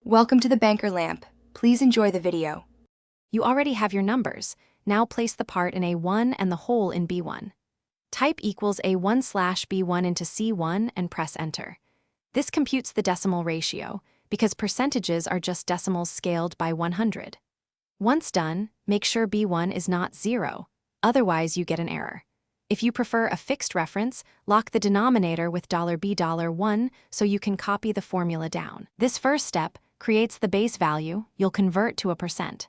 Welcome to the Banker Lamp. Please enjoy the video. You already have your numbers. Now place the part in A1 and the whole in B1. Type equals A1/B1 into C1 and press Enter. This computes the decimal ratio, because percentages are just decimals scaled by 100. Once done, make sure B1 is not 0, otherwise you get an error. If you prefer a fixed reference, lock the denominator with $B$1 so you can copy the formula down. This first step creates the base value you'll convert to a percent.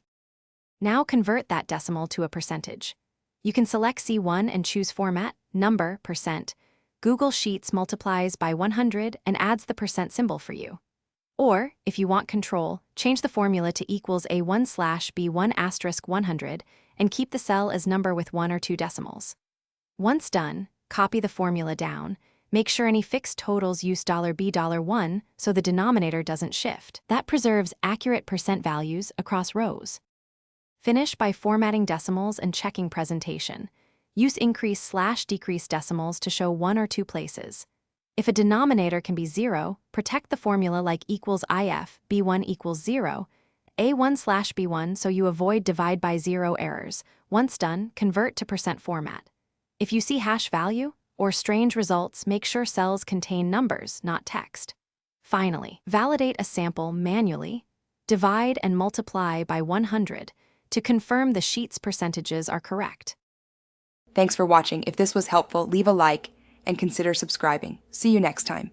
Now convert that decimal to a percentage. You can select C1 and choose Format, Number, Percent. Google Sheets multiplies by 100 and adds the percent symbol for you. Or, if you want control, change the formula to equals A1/B1*100 and keep the cell as number with 1 or 2 decimals. Once done, copy the formula down. Make sure any fixed totals use $B$1 so the denominator doesn't shift. That preserves accurate percent values across rows. Finish by formatting decimals and checking presentation. Use increase/decrease decimals to show 1 or 2 places. If a denominator can be 0, protect the formula like equals if, B1 equals 0, A1/B1 so you avoid divide by 0 errors. Once done, convert to percent format. If you see hash value or strange results, make sure cells contain numbers, not text. Finally, validate a sample manually. Divide and multiply by 100 to confirm the sheet's percentages are correct. Thanks for watching. If this was helpful, leave a like and consider subscribing. See you next time.